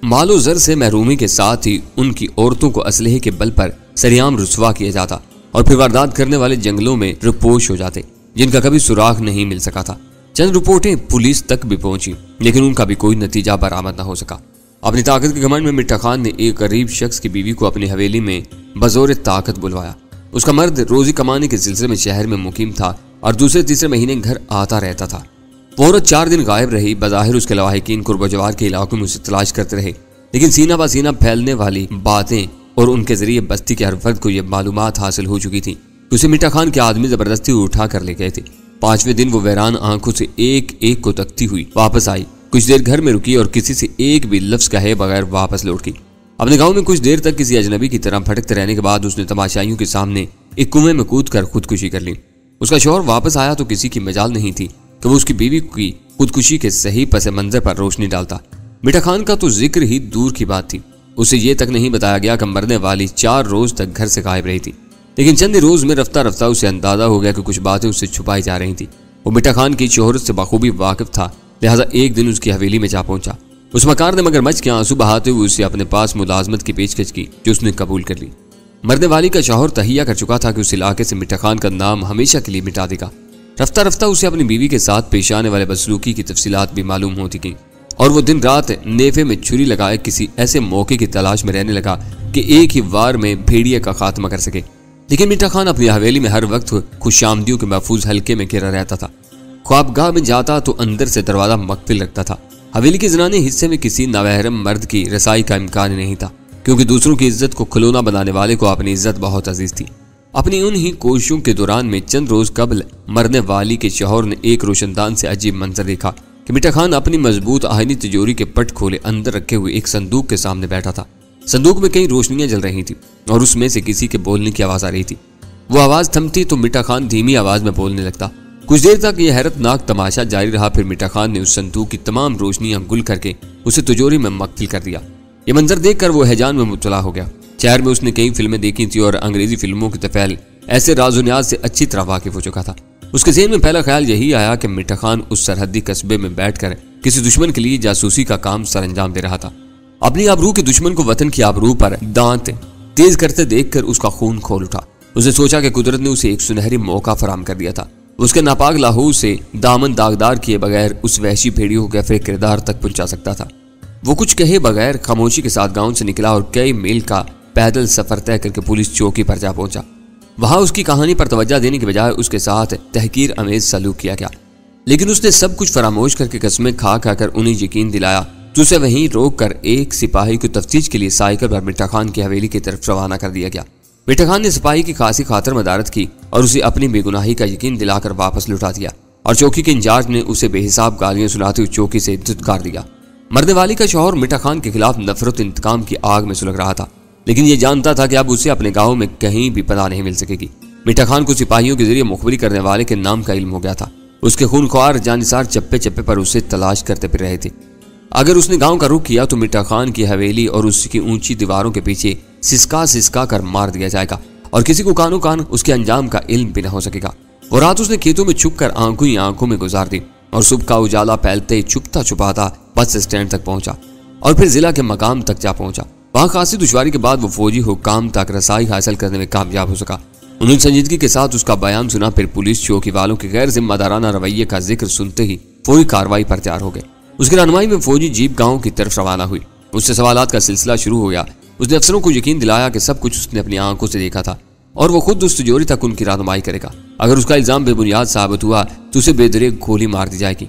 मालो जर से महरूमी के साथ ही उनकी औरतों को असलहे के बल पर सरेआम रुसवा किया जाता और फिर वारदात करने वाले जंगलों में रुपोश हो जाते, जिनका कभी सुराग नहीं मिल सका था। चंद रिपोर्टें पुलिस तक भी पहुंची, लेकिन उनका भी कोई नतीजा बरामद न हो सका। अपनी ताकत के घमंड में मिट्टा खान ने एक गरीब शख्स की बीवी को अपनी हवेली में बजोर ताकत बुलवाया। उसका मर्द रोजी कमाने के सिलसिले में शहर में मुकीम था और दूसरे तीसरे महीने घर आता रहता था। वो औरत 4 दिन गायब रही। बज़ाहिर उसके लवाहिकीन कुर्बजवार के इलाकों में उसे तलाश करते रहे, लेकिन सीना बा सीना फैलने वाली बातें और उनके जरिए बस्ती के हर फर्द को यह मालूमात हासिल हो चुकी थी। उसे मिट्टा खान के आदमी जबरदस्ती उठा कर ले गए थे। 5वें दिन वो वैरान आंखों से एक एक को तकती हुई वापस आई। कुछ देर घर में रुकी और किसी से एक भी लफ्ज कहे बगैर वापस लौट गई। अपने गांव में कुछ देर तक किसी अजनबी की तरह भटकते रहने के बाद उसने तमाशाइयों के सामने एक कुएं में कूद कर खुदकुशी कर ली। उसका शौहर वापस आया तो किसी की मजाल नहीं थी कि वो उसकी बीवी की खुदकुशी के सही पस मंजर पर रोशनी डालता। मिठा खान का तो जिक्र ही दूर की बात थी। उसे ये तक नहीं बताया गया कि मरने वाली 4 रोज तक घर से गायब रही थी, लेकिन चंद रोज में रफ्ता रफ्ता उसे अंदाजा हो गया कि कुछ बातें उससे छुपाई जा रही थी। वो मिठा खान की शोहरत से बखूबी वाकिफ था, लिहाजा एक दिन उसकी हवेली में जा पहुंचा। उस मकार ने मगरमच्छ के आंसू बहाते हुए उसे अपने पास मुलाजमत की पेशकश की, जो उसने कबूल कर ली। मरने वाली का शौहर तहिया कर चुका था कि उस इलाके से मिठा खान का नाम हमेशा के लिए मिटा देगा। रफ्ता रफ्ता उसे अपनी बीवी के साथ पेश आने वाले बदसलूकी की तफसीलात भी मालूम होती गई और वो दिन रात नेफे में छुरी लगाए किसी ऐसे मौके की तलाश में रहने लगा कि एक ही वार में भेड़िए का खात्मा कर सके। लेकिन मिठा खान अपनी हवेली में हर वक्त खुशामदियों के महफूज हल्के में घिरा रहता था। ख्वाबगाह में जाता तो अंदर से दरवाजा मकफिल रखता था। हवेली के जनाने हिस्से में किसी नवहरम मर्द की रसाई का इम्कान नहीं था, क्योंकि दूसरों की इज्जत को खिलौना बनाने वाले को अपनी इज्जत बहुत अजीज थी। अपनी उन्हीं कोशिशों के दौरान में चंद रोज कबल मरने वाली के शौहर ने एक रोशनदान से अजीब मंजर देखा कि मिठा खान अपनी मजबूत आहनी तिजोरी के पट खोले अंदर रखे हुए एक संदूक के सामने बैठा था। संदूक में कई रोशनियां जल रही थी और उसमें से किसी के बोलने की आवाज आ रही थी। वो आवाज थमती तो मिठा खान धीमी आवाज में बोलने लगता। कुछ देर तक यह हैरतनाक तमाशा जारी रहा। फिर मिठा खान ने उस संदूक की तमाम रोशनियां गुल करके उसे तिजोरी में मकफिल कर दिया। ये मंजर देखकर वो हैजान में मुब्तला हो गया। शहर में उसने कई फिल्में देखी थी और अंग्रेजी फिल्मों की तफैल ऐसे राज़ो-न्याज़ से अच्छी तरह वाकिफ हो चुका था। उसके ज़हन में पहला ख्याल यही आया कि मिठा खान उस सरहदी कस्बे में बैठकर किसी दुश्मन के लिए जासूसी का काम सरअंजाम दे रहा था। अपनी आबरू के दुश्मन को वतन की आबरू पर दांत तेज करते देखकर उसका खून खोल उठा। उसने सोचा कि कुदरत ने उसे एक सुनहरी मौका फराम कर दिया था। उसके नापाक लाहू से दामन दागदार किए बगैर उस वहशी भेड़ियों को कैफे किरदार तक पहुंचा सकता था। वो कुछ कहे बगैर खामोशी के साथ गांव से निकला और कई मील का पैदल सफर तय करके पुलिस चौकी पर जा पहुंचा। वहां उसकी कहानी पर तवज्जो देने के बजाय उसके साथ तहकीर अमेज सलूक किया गया, लेकिन उसने सब कुछ फरामोश करके कस्में खा खाकर उन्हें यकीन दिलाया तो उसे वहीं रोक कर एक सिपाही को तफ्तीश के लिए साइकिल पर मिठा खान की हवेली की तरफ रवाना कर दिया गया। मिठा खान ने सिपाही की खासी खातर मदारत की और उसे अपनी बेगुनाही का यकीन दिलाकर वापस लौटा दिया और चौकी के इंचार्ज ने उसे बेहिसाब गालियां सुनाते हुए चौकी से धुतकार दिया। मरने वाली का शौहर मिठा खान के खिलाफ नफरत इंतकाम की आग में सुलग रहा था, लेकिन ये जानता था कि अब उसे अपने गांव में कहीं भी पनाह नहीं मिल सकेगी। मिठा खान को सिपाहियों के जरिए मुखबरी करने वाले के नाम का इल्म हो गया था। उसके खूनख्वार जानिसार चप्पे चप्पे पर उसे तलाश करते फिर रहे थे। अगर उसने गांव का रुख किया तो मिठा खान की हवेली और उसकी ऊंची दीवारों के पीछे सिसका सिसका कर मार दिया जाएगा और किसी को कानो कान उसके अंजाम का इल्म भी न हो सकेगा। वो रात उसने खेतों में छुप कर आंखों ही आंखों में गुजार दी और सुबह का उजाला फैलते ही छुपता छुपाता बस स्टैंड तक पहुंचा और फिर जिला के मकाम तक जा पहुंचा। वहां खासी दुश्वारी के बाद वो फौजी हुक्काम तक रसाई हासिल करने में कामयाब हो सका। उन्होंने संजीदगी के साथ उसका बयान सुना। फिर पुलिस चौकी वालों के गैर जिम्मेदाराना रवैये का जिक्र सुनते ही फौरी कार्रवाई पर तैयार हो गए। उसकी रहनुमाई में फौजी जीप गांव की तरफ रवाना हुई। उससे सवालात का सिलसिला शुरू हो गया। उसने अफसरों को यकीन दिलाया कि सब कुछ उसने अपनी आंखों से देखा था और वो खुद उस तिजोरी तक उनकी रहनुमाई करेगा। अगर उसका इल्जाम बेबुनियाद साबित हुआ तो उसे बेदरेग गोली मार दी जाएगी।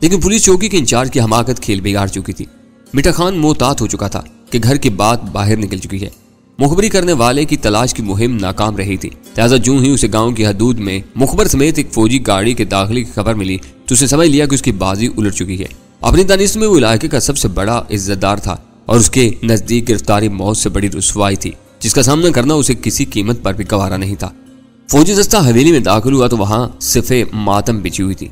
लेकिन पुलिस चौकी के इंचार्ज की हमाकत खेल बिगाड़ चुकी थी। मिठा खान मोहतात हो चुका था कि घर की बात बाहर निकल चुकी है। मुखबरी करने वाले की तलाश की मुहिम नाकाम रही थी। लिहाजा जूं ही उसे गांव की हदूद में मुखबर समेत एक फौजी गाड़ी के दाखिले की खबर मिली तो उसे समझ लिया कि उसकी बाजी उलट चुकी है। अपनी दानिश में वो इलाके का सबसे बड़ा इज्जतदार था और उसके नजदीक गिरफ्तारी मौत से बड़ी रुसवाई थी, जिसका सामना करना उसे किसी कीमत पर भी गवारा नहीं था। फौजी दस्ता हवेली में दाखिल हुआ तो वहां सिफे मातम बिछी हुई थी।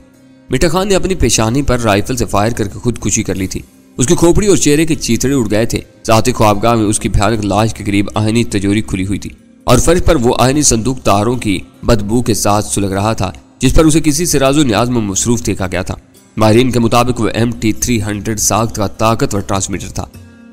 मिठा खान ने अपनी पेशानी पर राइफल से फायर करके खुदकुशी कर ली थी। उसकी खोपड़ी और चेहरे के चीथड़े उड़ गए थे। साथ ही ख्वाबगाह में उसकी भयानक लाश के करीब आहनी तिजोरी खुली हुई थी और फर्श पर वो आहनी संदूक तारों की बदबू के साथ सुलग रहा था, जिस पर उसे किसी से राजो न्याज में मसरूफ देखा गया था। माहिरीन के मुताबिक वो MT300 साख्त का ताकतवर ट्रांसमीटर था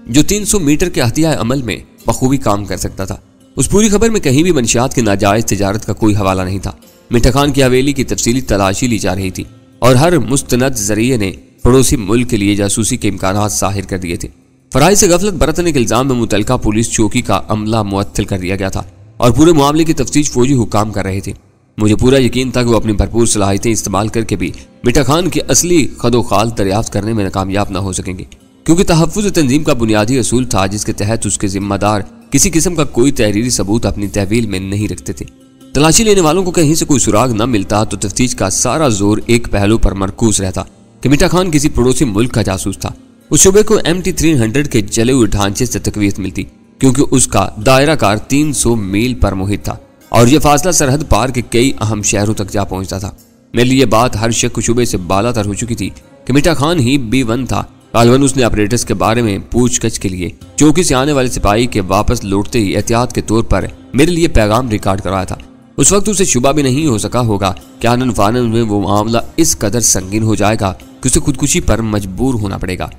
जो 300 मीटर के हथियार अमल में बखूबी काम कर सकता था। उस पूरी खबर में कहीं भी मंशियात की नाजायज तिजारत का कोई हवाला नहीं था। मिठा खान की हवेली की तफसीली तलाशी ली जा रही थी और हर मुस्तनद जरिए ने पड़ोसी मुल्क के लिए जासूसी के इम्कानात जाहिर कर दिए थे। फराई से गफलत बरतने के इल्जाम में मुतलका पुलिस चौकी का अमला मुअत्तल कर दिया गया था और पूरे मामले की तफ्तीश फौजी हुक्काम कर रहे थे। मुझे पूरा यकीन था कि वो अपनी भरपूर सलाहियतें इस्तेमाल करके भी मिठा खान की असली खदोखाल दरियाफ्त करने में कामयाब न हो सकेंगे, क्योंकि तहफ़्फ़ुज़ तंजीम का बुनियादी असूल था जिसके तहत उसके जिम्मेदार किसी किस्म का कोई तहरीरी सबूत अपनी तहवील में नहीं रखते थे। तलाशी लेने वालों को कहीं से कोई सुराग न मिलता तो तफ्तीश का सारा जोर एक पहलू पर मरकूज रहता कि मिठा खान किसी पड़ोसी मुल्क का जासूस था। उस शुबे को MT300 के जले हुए ढांचे से तकवीत मिलती, क्योंकि उसका दायरा कार 300 मील पर मुहित था और यह फासला सरहद पार के कई अहम शहरों तक जा पहुंचता था। मेरे लिए बात हर शक शुबे से बालातर हो चुकी थी कि मिठा खान ही B1 था गालिबन उसने ऑपरेटर्स के बारे में पूछगछ के लिए चौकी से आने वाले सिपाही के वापस लौटते ही एहतियात के तौर पर मेरे लिए पैगाम रिकॉर्ड करवाया था। उस वक्त उसे शुबा भी नहीं हो सका होगा कि आनन फानन में वो मामला इस कदर संगीन हो जाएगा कि उसे खुदकुशी पर मजबूर होना पड़ेगा।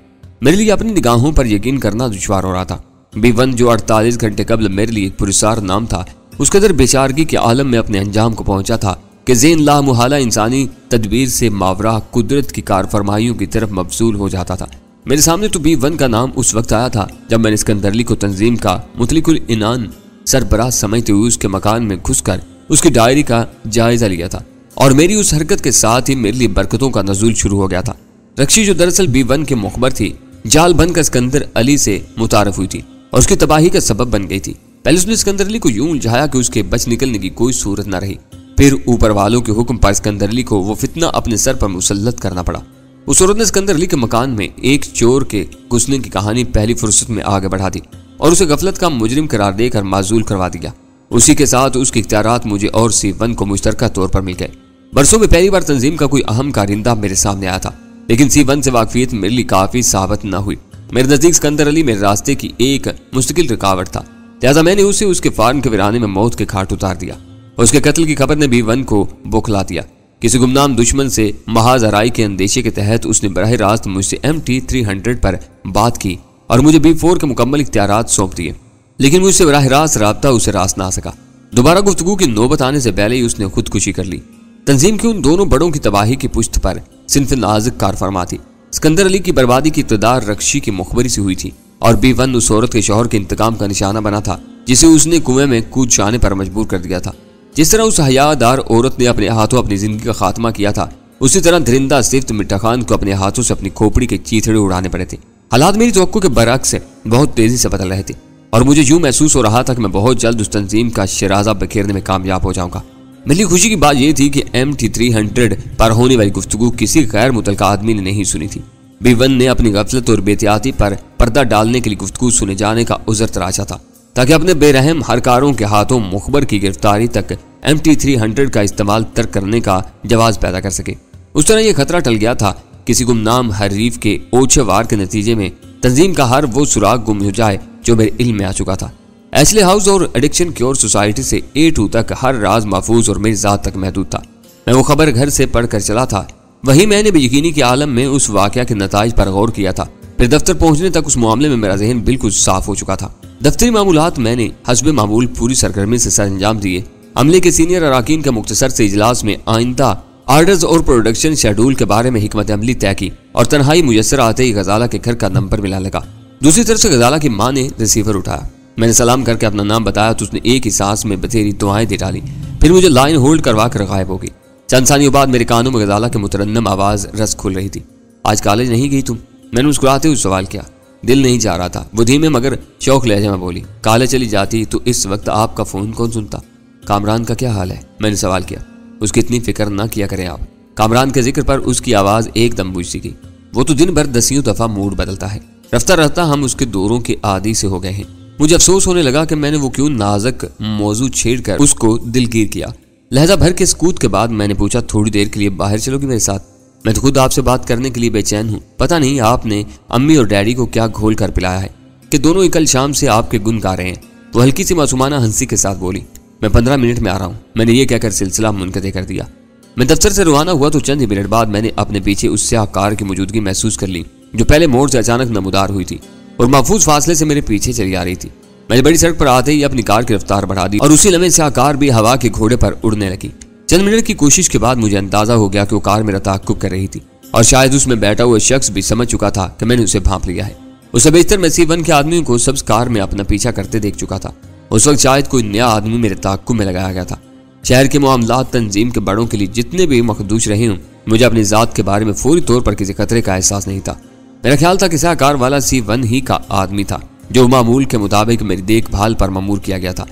मेरे लिए अपनी निगाहों पर यकीन करना दुश्वार हो रहा था। B1 जो 48 घंटे कबल मेरे लिए पुरस्कार नाम था, उस कदर बेचारगी के आलम में अपने अंजाम को पहुंचा था कि ज़ेन ला मुहाला इंसानी तदबीर से मावरा कुदरत की कारफरमाइयों की तरफ मबसूल हो जाता था। मेरे सामने तो B1 का नाम उस वक्त आया था जब मैंने सिकंदरली को तंजीम का मुतलिकुल इनान सरबराह समझते हुए उसके मकान में घुसकर उसकी डायरी का जायजा लिया था, और मेरी उस हरकत के साथ ही मेरे लिए बरकतों का नज़ूल शुरू हो गया था। रक्शी जो दरअसल B1 के मुखबर थी, जाल बनकर सिकंदर अली से मुतारफ हुई थी और उसकी तबाही का सबब बन गई थी। पहले उसने सिकंदर अली को यूं उलझाया कि उसके बच निकलने की कोई सूरत न रही। फिर ऊपर वालों के हुक्म पर सिकंदर अली को वो फितना अपने सर पर मुसल्लत करना पड़ा। उस औरत ने सिकंदर अली के मकान में एक चोर के घुसने की कहानी पहली फुर्सत में आगे बढ़ा दी और उसे गफलत का मुजरिम करार देकर माजूल करवा दिया। उसी के साथ उसके इख्तियारात मुझे और C1 को मुश्तरका तौर पर मिल गए। बरसों में पहली बार तंजीम का कोई अहम कारिंदा मेरे सामने आया था, लेकिन C1 से वाकफियत मेरे लिए काफी साबित न हुई। मेरे नजदीक सिकंदर अली मेरे रास्ते की एक मुस्तकिल रुकावट था, लिहाजा मैंने उसे उसके फार्म के वीराने में मौत के घाट उतार दिया। उसके कत्ल की खबर ने B1 को बौखला दिया। किसी गुमनाम दुश्मन से महाज आराई के अंदेशे के तहत उसने बराह रास्त मुझसे MT-300 पर बात की और मुझे B4 के मुकम्मल इख्तियारात सौंप दिए, लेकिन मुझसे बराह रास्त राब्ता उसे रास्त ना आ सका। दोबारा गुफ्तगू की नौबत आने से पहले ही उसने खुदकुशी कर ली। तंजीम के उन दोनों बड़ों की तबाही की पुश्त पर सिंफ नाज़िक कारफरमा थी। सिकंदर अली की बर्बादी की इब्तिदार रक्शी की मुखबरी से हुई थी और B1 उस औरत के शौहर के इंतकाम का निशाना बना था जिसे उसने कुएं में कूद जाने पर मजबूर कर दिया था। जिस तरह उस हयादार औरत ने अपने हाथों अपनी जिंदगी का खात्मा किया था, उसी तरह दरिंदा सिफ्त मिट्टा खान को अपने हाथों से अपनी खोपड़ी के चीथड़े उड़ाने पड़े थे। हालात मेरी तवक्को के बरअक्स बहुत तेजी से बदल रहे थे और मुझे यूं महसूस हो रहा था कि मैं बहुत जल्द उस तंजीम का शराजा बखेरने में कामयाब हो जाऊंगा। मेरी खुशी की बात यह थी कि MT-300 पर होने वाली गुफ्तगू किसी गैर मुतल्लका आदमी ने नहीं सुनी थी। B1 ने अपनी गफलत और बेहतियाती पर पर्दा डालने के लिए गुफ्तगू सुने जाने का उज़र तराशा था ताकि अपने बेरहम हरकारों के हाथों मुखबर की गिरफ्तारी तक MT-300 का इस्तेमाल तर्क करने का जवाब पैदा कर सके। उस तरह यह खतरा टल गया था किसी गुमनाम हरीफ के ओछे वार के नतीजे में तंजीम का हर वो सुराग गुम हो जाए जो मेरे इल्म में आ चुका था। एशले हाउस और एडिक्शन क्योर सोसाइटी से A2 तक हर राज महफूज और मेरी जात तक महदूद था। मैं वो खबर घर से पढ़कर चला था, वहीं मैंने बेयकीनी के आलम में उस वाकया के नताइज पर गौर किया था। फिर दफ्तर पहुंचने तक उस मामले में मेरा जहन बिल्कुल साफ हो चुका था। दफ्तरी मामूलात मैंने हस्बे मामूल पूरी सरगर्मी से सर अंजाम दिए। अमले के सीनियर अराकीन के मुख्तसर से इजलास में आइंदा आर्डर्स और प्रोडक्शन शेड्यूल के बारे में हिकमत अमली तय की और तन्हाई मुयसर आते ही गजाला के घर का नंबर मिला लगा। दूसरी तरफ से गजाला की माँ ने रिसीवर उठाया। मैंने सलाम करके अपना नाम बताया तो उसने एक ही सांस में बथेरी दुआएं दे डाली, फिर मुझे लाइन होल्ड करवा कर गायब हो गई। चंद सानियों बाद मेरे कानों में गजाला की मुतरन्नम आवाज रस खुल रही थी। आज कॉलेज नहीं गई तुम? मैंने मुस्कुराते हुए सवाल किया। दिल नहीं जा रहा था, वो धीमे मगर शौक लहजे में बोली। कॉलेज चली जाती तो इस वक्त आपका फोन कौन सुनता? कामरान का क्या हाल है? मैंने सवाल किया। उसकी इतनी फिक्र ना किया करें आप। कामरान के जिक्र पर उसकी आवाज एकदम बुझ सी गई। वो तो दिन भर दसियों दफा मूड बदलता है। रफ्ता रफ्ता हम उसके दौरों के आदी से हो गए हैं। मुझे अफसोस होने लगा कि मैंने वो क्यों नाजुक मौजू छेड़कर उसको दिलगीर किया। लहजा भर के सकूत के बाद मैंने पूछा, थोड़ी देर के लिए बाहर चलोगी मेरे साथ? मैं तो खुद आपसे बात करने के लिए बेचैन हूँ। पता नहीं आपने अम्मी और डैडी को क्या घोल कर पिलाया है कि दोनों ही कल शाम से आपके गुन गा रहे हैं। वो हल्की सी मासूमाना हंसी के साथ बोली। मैं 15 मिनट में आ रहा हूँ। मैंने ये कहकर सिलसिला मुनक़ते कर दिया। मैं दफ्तर से रवाना हुआ तो चंद ही मिनट बाद मैंने अपने पीछे उस स्याह कार की मौजूदगी महसूस कर ली जो पहले मोड़ से अचानक नमूदार हुई थी और महफूज फासले से मेरे पीछे चली आ रही थी। मैंने बड़ी सड़क पर आते ही अपनी कार की रफ्तार बढ़ा दी और उसी लम्हे स्याह कार भी हवा के घोड़े पर उड़ने लगी। चंद मिनट की कोशिश के बाद मुझे अंदाजा हो गया कि वो कार मेरा ताक़ुब कर रही थी और शायद उसमें बैठा हुआ शख्स भी समझ चुका था कि मैंने उसे भांप लिया है। उससे बेहतर मैं C1 के आदमियों को सब्ज कार में अपना पीछा करते देख चुका था। उस वक्त शायद कोई नया आदमी मेरे ताक़ुब में लगाया गया था। शहर के मामलात तंजीम के बड़ों के लिए जितने भी मखदूश रहे हूँ, मुझे अपनी जात के बारे में फौरी तौर पर किसी खतरे का एहसास नहीं था। मेरा ख्याल था कि स्याह कार वाला C1 ही का आदमी था जो मामूल के मुताबिक मेरी देखभाल पर ममूर किया गया था।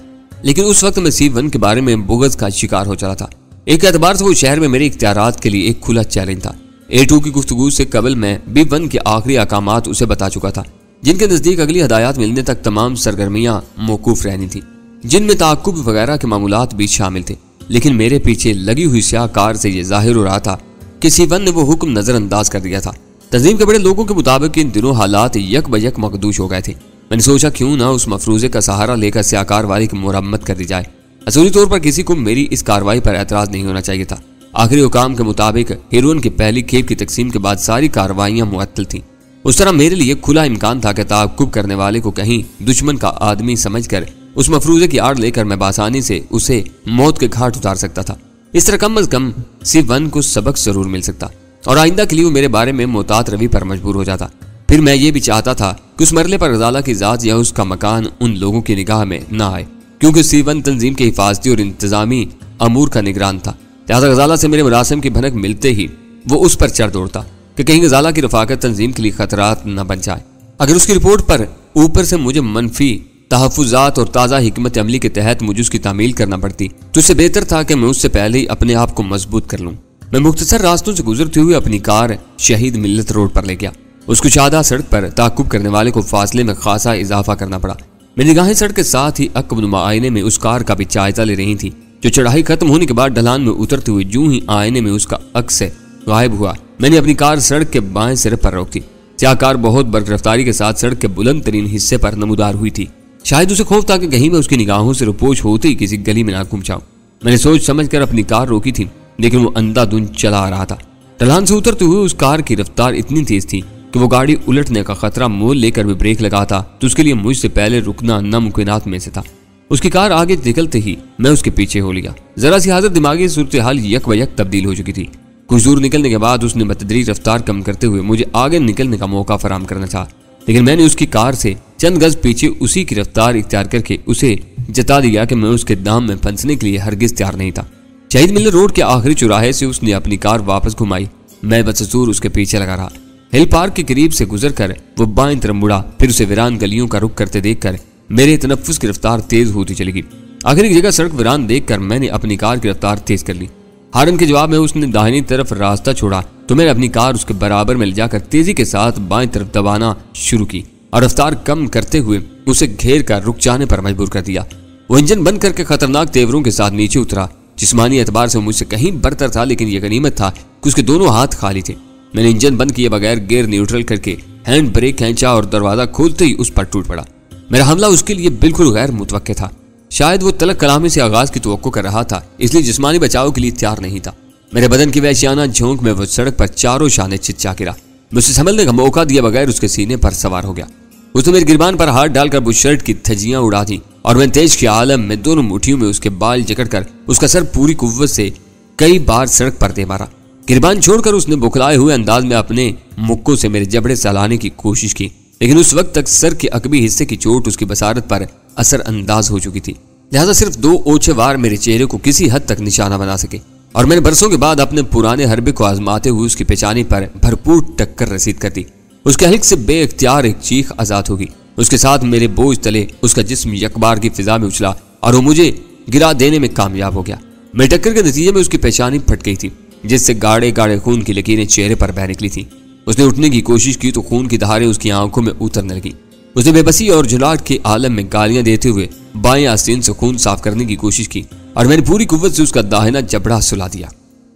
लेकिन उस वक्त मैं C1 के बारे में बुग़्ज़ का शिकार हो चला था। एक एतबार से वो शहर में मेरे इख्तियारात के लिए एक खुला चैलेंज था। A2 की गुफ्तगू से कबल मैं B1 के आखिरी अहकामात उसे बता चुका था, जिनके नज़दीक अगली हदायत मिलने तक तमाम सरगर्मियाँ मौकूफ़ रहनी थी, जिनमें ताक़ुब वगैरह के मामूलात भी शामिल थे। लेकिन मेरे पीछे लगी हुई स्याह कार से यह जाहिर हो रहा था कि C1 ने वो हुक्म नज़रअंदाज कर दिया था। तंजीम के बड़े लोगों के मुताबिक इन दिनों हालात यक बयक मखदूश हो गए थे। मैंने सोचा क्यों ना उस मफरूजे का सहारा लेकर स्याकार वाली की मुरम्मत कर दी जाए। असूली तौर पर किसी को मेरी इस कार्रवाई पर एतराज नहीं होना चाहिए था। आखिरी हुकाम के मुताबिक हेरोइन की पहली खेप की तकसीम के बाद सारी कार्रवाइयां मुअत्तल थीं। उस तरह मेरे लिए खुला इम्कान था कि ताक़ुब करने वाले को कहीं दुश्मन का आदमी समझकर उस मफरूजे की आड़ लेकर मैं बासानी से उसे मौत के घाट उतार सकता था। इस तरह कम अज कम C1 को सबक जरूर मिल सकता और आइंदा के लिए वो मेरे बारे में मोहतात रवि पर मजबूर हो जाता। फिर मैं ये भी चाहता था कि उस मरले पर गजाला की जात या उसका मकान उन लोगों की निगाह में न आए, क्योंकि C1 तंजीम के हिफाजती और इंतजामी अमूर का निगरान था। लिहाजा गजाला से मेरे मुरासिम की भनक मिलते ही वो उस पर चढ़ दौड़ता कि कहीं गजाला की रफाकत तंजीम के लिए खतरात न बन जाए। अगर उसकी रिपोर्ट पर ऊपर से मुझे मनफी तहफुजात और ताज़ा हिकमत अमली के तहत मुझे उसकी तामील करना पड़ती तो इससे बेहतर था कि मैं उससे पहले ही अपने आप को मजबूत कर लूँ। मैं मुख्तसर रास्तों से गुजरते हुए अपनी कार शहीद मिल्लत रोड पर ले गया। उस कुशादा सड़क पर ताक़ुब करने वाले को फासले में खासा इजाफा करना पड़ा। मेरी निगाहें सड़क के साथ ही अक्ब आईने में उस कार का भी जायजा ले रही थी जो चढ़ाई खत्म होने के बाद ढलान में उतरते हुए जूं ही आईने में उसका अक्स गायब हुआ। मैंने अपनी कार सड़क के बाएं सिरे पर रोक दी। क्या कार बहुत बररफ्तारी के साथ सड़क के बुलंद तरीन हिस्से पर नमूदार हुई थी। शायद उसे खौफ था कि कहीं मैं उसकी निगाहों से रुपोश होते ही किसी गली में ना गुम जाऊं। मैंने सोच समझ कर अपनी कार रोकी थी, लेकिन वो अंधाधुंध चला आ रहा था। ढलान से उतरते हुए उस कार की रफ्तार इतनी तेज थी कि वो गाड़ी उलटने का खतरा मोल लेकर भी ब्रेक लगाता तो उसके लिए मुझसे पहले रुकना नामुमकिनात में से था। उसकी कार आगे निकलते ही मैं उसके पीछे हो लिया। जरा सी हालत दिमागी सूरत हाल यक बयक तब्दील हो चुकी थी। कुछ दूर निकलने के बाद उसने बतदरीज रफ्तार कम करते हुए मुझे आगे निकलने का मौका फराहम करना चाहा, लेकिन मैंने उसकी कार से चंद गज पीछे उसी की रफ्तार इख्तियार करके उसे जता दिया कि मैं उसके दाम में फंसने के लिए हरगिज तैयार नहीं था। शहीद मिल्लत रोड के आखिरी चौराहे से उसने अपनी कार वापस घुमाई। मैं बदसूर उसके पीछे लगा रहा। हिल पार्क के करीब से गुजरकर वो बाएं तरफ मुड़ा, फिर उसे वीरान गलियों का रुख करते देखकर मेरे तनफ्फुस की रफ्तार तेज होती चली गई। आखिरी जगह सड़क वीरान देखकर मैंने अपनी कार की रफ्तार तेज कर ली। हारन के जवाब में उसने दाहिनी तरफ रास्ता छोड़ा तो मैंने अपनी कार उसके बराबर में ले जाकर तेजी के साथ बाएं तरफ दबाना शुरू की और रफ्तार कम करते हुए उसे घेर कर रुक जाने पर मजबूर कर दिया। वो इंजन बंद करके खतरनाक तेवरों के साथ नीचे उतरा। जिस्मानी एतबार से मुझसे कहीं बरतर था, लेकिन यह गनीमत था कि उसके दोनों हाथ खाली थे। मैंने इंजन बंद किए बगैर गियर न्यूट्रल करके हैंड ब्रेक खींचा और दरवाजा खोलते ही उस पर टूट पड़ा। मेरा हमला उसके लिए बिल्कुल गैर मुतवक्के था। शायद वो तलक कलामी से आगाज की तवक्को कर रहा था, इसलिए जिस्मानी बचाव के लिए तैयार नहीं था। मेरे बदन की वहशियाना झोंक में वो सड़क पर चारों शाने चिच्चा गिरा। मुझसे संभलने का मौका दिए बगैर उसके सीने पर सवार हो गया। उसने मेरे गिरबान पर हाथ डालकर बुशर्ट की धज्जियां उड़ा दी और मैं तेज के आलम में दोनों मुट्ठियों में उसके बाल जकड़कर उसका सर पूरी कुव्वत से कई बार सड़क पर दे मारा। गिरबान छोड़कर उसने बुखलाए हुए अंदाज में अपने मुक्कों से मेरे जबड़े सहलाने की कोशिश की, लेकिन उस वक्त तक सर के अकबी हिस्से की चोट उसकी बसारत पर असर अंदाज हो चुकी थी। लिहाजा सिर्फ 2 ओछे वार मेरे चेहरे को किसी हद तक निशाना बना सके और मैंने बरसों के बाद अपने पुराने हरबे को आजमाते हुए उसकी पेचानी पर भरपूर टक्कर रसीद कर दी। उसके हल्क से बेइख्तियार एक चीख आजाद होगी। उसके साथ मेरे बोझ तले उसका जिस्म यकबार की फिजा में उछला और वो मुझे गिरा देने में कामयाब हो गया। मेरी टक्कर के नतीजे में उसकी पेशानी फट गई थी, जिससे गाढ़े गाढ़े खून की लकीरें चेहरे पर बह निकली थी। उसने उठने की कोशिश की तो खून की धारें उसकी आंखों में उतरने लगी। उसने बेबसी और जुलाट के आलम में गालियां देते हुए बाएं आस्तीन से खून साफ करने की कोशिश की और मैंने पूरी कुव्वत से उसका दाहिना जबड़ा सुला दिया।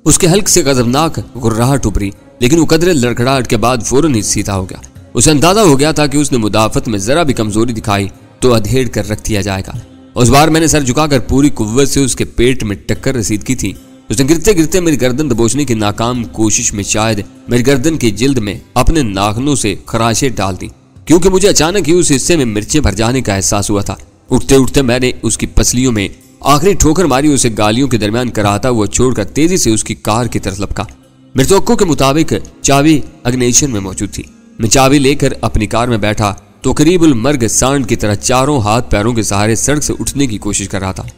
उसके हल्क से गजबनाक गुर्राहट उभरी, लेकिन वो कदरे लड़खड़ाहट के बाद फौरन ही सीधा हो गया। उसे अंदाजा हो गया था कि उसने मुदाफत में जरा भी कमजोरी दिखाई तो अधेड़ कर रख दिया जाएगा। उस बार मैंने सर झुकाकर पूरी कुव्वत से उसके पेट में टक्कर रसीद की थी। उसने गिरते गिरते मेरी गर्दन दबोचने की नाकाम कोशिश में शायद मेरी गर्दन की जिल्द में अपने नाखूनों से खराशें डाल दी, क्योंकि मुझे अचानक ही उस हिस्से में मिर्चें भर जाने का एहसास हुआ था। उठते उठते मैंने उसकी पसलियों में आखिरी ठोकर मारी। उसे गालियों के दरमियान कराता हुआ छोड़कर तेजी से उसकी कार की तरफ लपका। मेरे तवक्को के मुताबिक चाबी अग्निशन में मौजूद थी। मैं चाबी लेकर अपनी कार में बैठा तो करीबुल मर्ग सांड की तरह चारों हाथ पैरों के सहारे सड़क से उठने की कोशिश कर रहा था।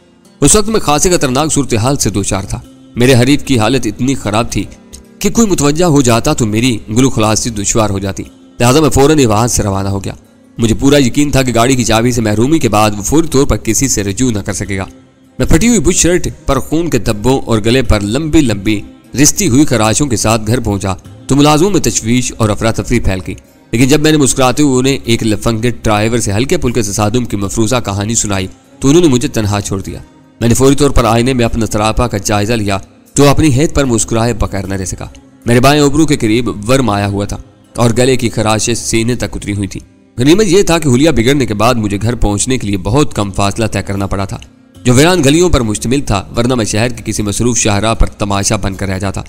उस वक्त मैं खासी खतरनाक सूरत हाल से 2-4 था। मेरे हरीफ की हालत इतनी खराब थी कि कोई मुतवज्जा हो जाता तो मेरी गुलू खलासी दुश्वार हो जाती। लिहाजा मैं फौरन ही वहां से रवाना हो गया। मुझे पूरा यकीन था कि गाड़ी की चाबी से महरूमी के बाद वो फौरी तौर पर किसी से रजू न कर सकेगा। मैं फटी हुई बुश शर्ट पर खून के धब्बों और गले पर लंबी लंबी रिश्ती हुई खराशों के साथ घर पहुंचा तो मुलाजिमों में तशवीश और अफरा तफरी फैल गई। लेकिन जब मैंने मुस्कुराते हुए उन्हें एक लफंगे ड्राइवर से हल्के फुल्के तसादुम की मफरूजा कहानी सुनाई तो उन्होंने मुझे तनहा छोड़ दिया। मैंने फौरी तौर पर आईने में अपना सरापा का जायजा लिया तो अपनी हैत पर मुस्कुराए बगैर न रह सका। मेरे बाएं उबरू के करीब वर्म आया हुआ था। और गले की खराशें सीने तक उतरी हुई थी। गनीमत यह था कि हुलिया बिगड़ने के बाद मुझे घर पहुंचने के लिए बहुत कम फासला तय करना पड़ा था, जो वीरान गलियों पर मुश्तमिल था, वरना मैं शहर के किसी मसरूफ शाहराह पर तमाशा बनकर रह जाता।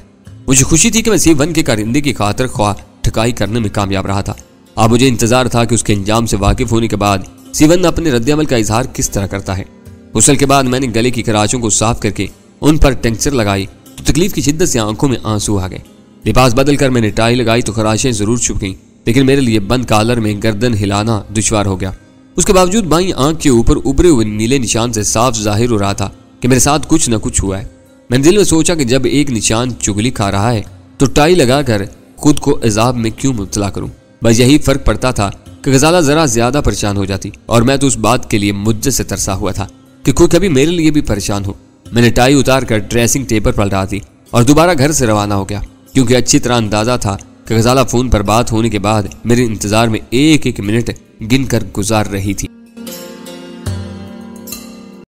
मुझे खुशी थी कि मैं C1 के कारिंदे की खातिर ख्वाह ठकाई करने में कामयाब रहा था। अब मुझे इंतजार था कि उसके अंजाम से वाकिफ होने के बाद C1 अपने रद्द-ए-अमल का इजहार किस तरह करता है। गुस्ल के बाद मैंने गले की खराशों को साफ करके उन पर टेंक्चर लगाई तो तकलीफ की शिद्दत से आंखों में आंसू आ गए। लिबास बदलकर मैंने टाई लगाई तो खराशें जरूर छुप गईं, लेकिन मेरे लिए बंद कॉलर में गर्दन हिलाना दुश्वार हो गया। उसके बावजूद बाईं आंख के ऊपर उभरे हुए नीले निशान से साफ जाहिर हो रहा था कि मेरे साथ कुछ न कुछ हुआ है। मैंने दिल में सोचा कि जब एक निशान चुगली खा रहा है तो टाई लगाकर खुद को इजाब में क्यों मुब्तला करूं। बस यही फर्क पड़ता था कि गजाला जरा ज्यादा परेशान हो जाती, और मैं तो उस बात के लिए मुद्दत से तरसा हुआ था कि कोई कभी मेरे लिए भी परेशान हो। मैंने टाई उतार कर ड्रेसिंग टेबल पर डाल दी और दोबारा घर से रवाना हो गया, क्योंकि अच्छी तरह अंदाजा था कि गजाला फोन पर बात होने के बाद मेरे इंतजार में एक एक मिनट गिनकर गुजार रही थी।